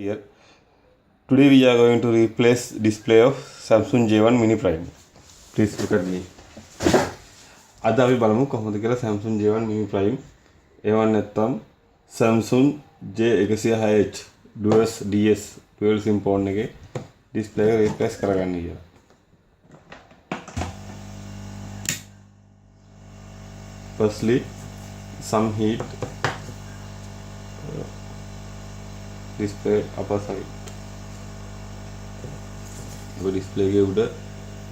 Here, today we are going to replace display of Samsung J1 Mini Prime. Please look at me. අද අපි බලමු කොහොමද කියලා Samsung J1 Mini Prime A1 නැත්නම් Samsung J106h dual SIM phone එකේ display එක replace කරගන්න කියලා. Firstly, some heat display upper side. अब display के उधर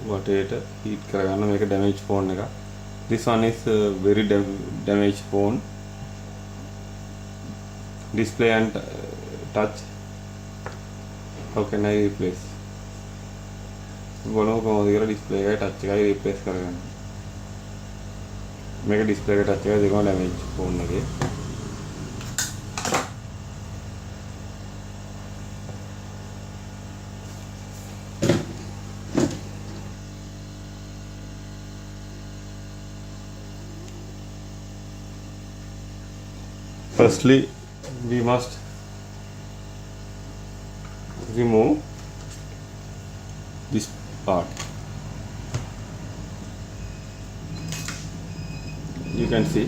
वटेट heat කරගන්න මේක damage phone එක. This one is very damaged phone. Display and touch. How can I replace? बोलो කොහොමද කියලා display එකයි touch එකයි replace කරගන්න. මේක display එක touch එක දෙකම damage phone එකේ. Firstly, we must remove this part. You can see.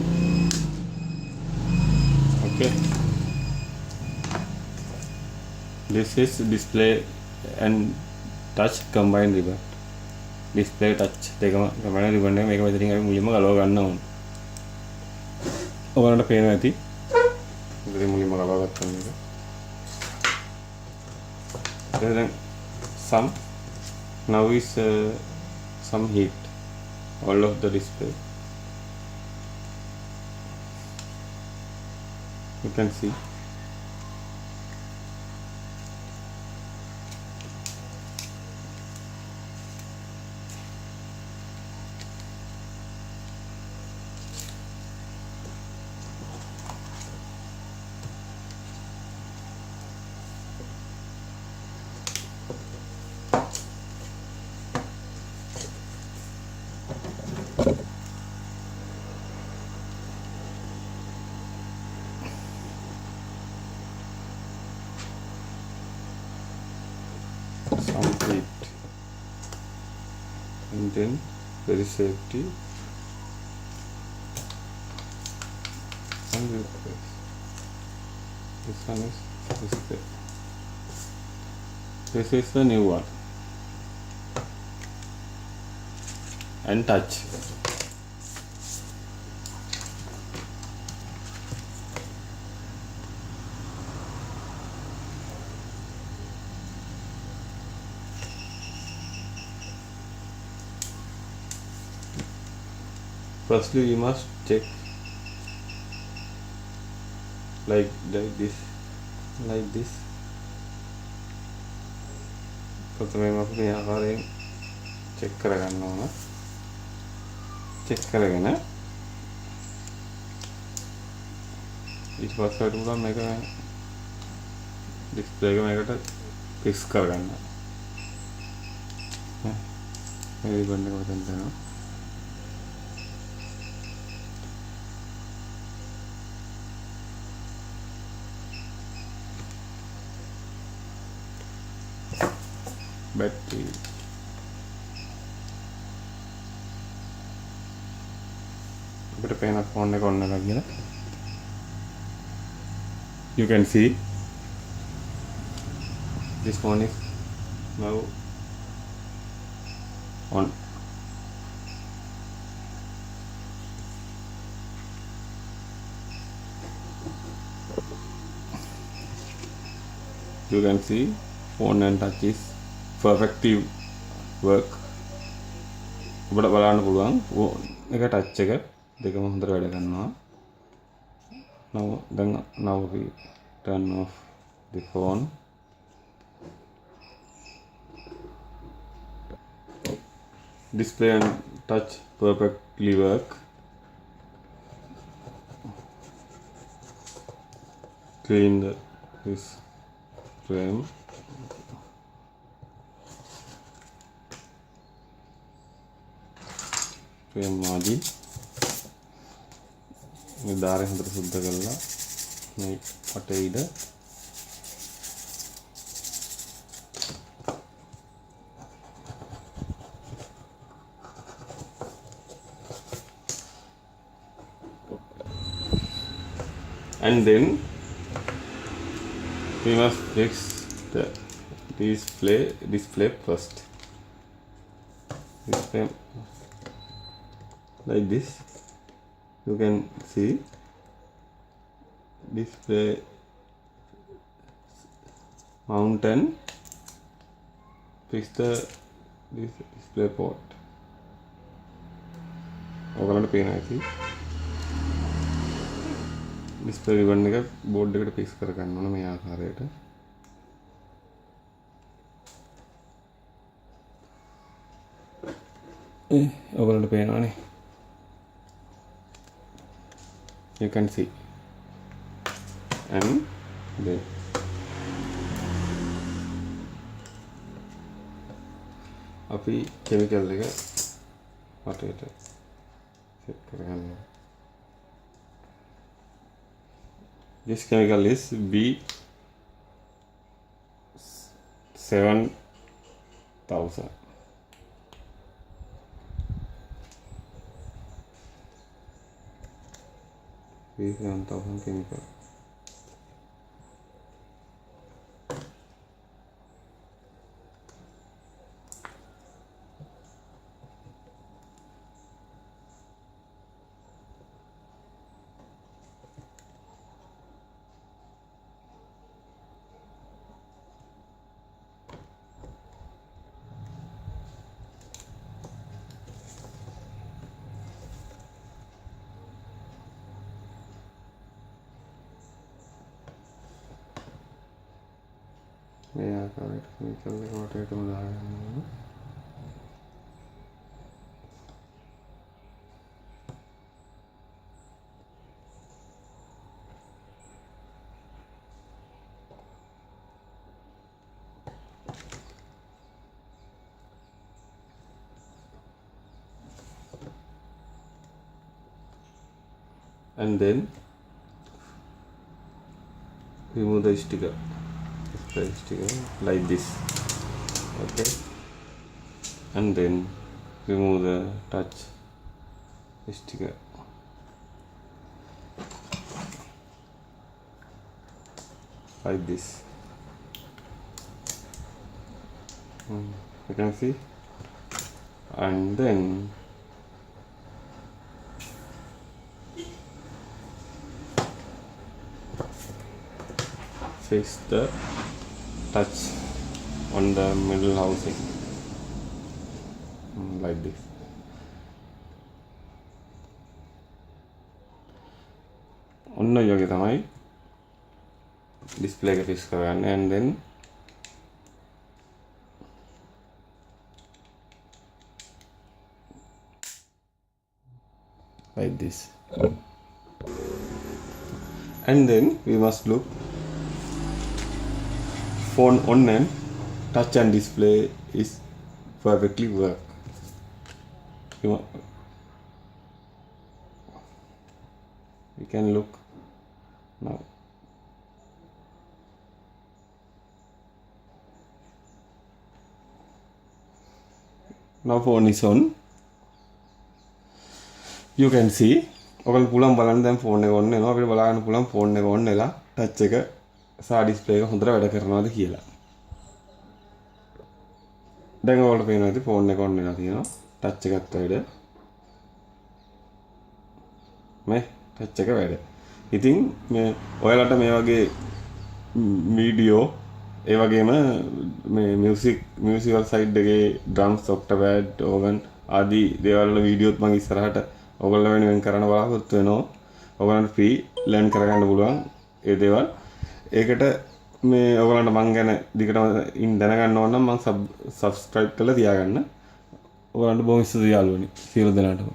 Okay. This is display and touch combined ribbon. Display touch දෙකම combined ribbon එක මේක මෙතනින් අපි මුලින්ම ගලව ගන්න ඕන. ඔයාලට පේනවා ඇති. Very mulimu kalau then some now is some heat all of the display. You can see. Some heat and then very safety and replace. This one is display. This is the new one and touch. Firstly, we must check like this. प्रथमे अपने आकारें check කරගන්න ඕන. check කරගෙන ඊට පස්සේ උඩ මේක display එක මේකට fix කරගන්න. මේ ribbon එක වතෙන් දෙනවා. Battery අපිට පේන ෆෝන් එක ඔන්න එකක් කියලා. You can see this phone is now on. You can see phone and touch is perfectly work. ඔබට බලන්න පුළුවන් එක ටච් එක දෙකම හොඳට වැඩ කරනවා. Now we turn off the phone. Display and touch perfectly work. Clean this frame. Frame margin. මේ ධාරය හොඳට සුද්ධ කරලා මේ පටේයිද and then we must fix the display first. Display like this. You can see display mount and fix this display port. ඔයගලන්ට පේනවා ඇති display ribbon එක board එකට fix කර ගන්න ඕන මේ ආකාරයට. ඔයගලන්ට පේනවනේ. You can see. And then අපි chemical එක වටේට set කරගන්න. This chemical is B7000. B7000 chemical. මේ ආකාරයට chemical එක වටේටම දාගන්න ඕන. And then remove the sticker. Sticker like this. Okay, and then remove the touch sticker. Like this. You can see. And then fix the touch on the middle housing like this. ඔන්න ඔය වගේ තමයි display එක fix කරගන්න. And then like this. And then we must look phone on and touch and display is perfectly work. You can look now. Now phone is on. You can see. ඔයගොල්ලෝ පුළුවන් බලන්න දැන් phone එක on වෙනවා. අපිට බලාගන්න පුළුවන් phone එක on වෙලා touch එක සහ display එක හොඳට වැඩ කරනවාද කියලා. දැන් ඔයාලට පේනවා ඇති phone එක on වෙලා තියෙනවා. touch එකත් වැඩ. මේ touch එක වැඩ. ඉතින් මේ ඔයාලට මේ වගේ වීඩියෝ ඒ වගේම මේ මියුසිකල් සයිඩ් එකේ drums, octapad, organ ආදී දේවල් වල වීඩියෝත් මම ඉස්සරහට ඔයගොල්ලෝ වෙනුවෙන් කරන්න බලාපොරොත්තු වෙනවා. ඔයගොල්ලන්ට ෆ්‍රී ලර්න් කරගන්න පුළුවන් ඒ දේවල්. ඒකට මේ ඔයගොල්ලන්ට මං ගැන දිගටම දැනගන්න ඕන නම් මං සබ්ස්ක්‍රයිබ් කරලා තියාගන්න. ඔයගොල්ලන්ට බොහොම ස්තුතියි යාළුවනි. සියලු දෙනාටම.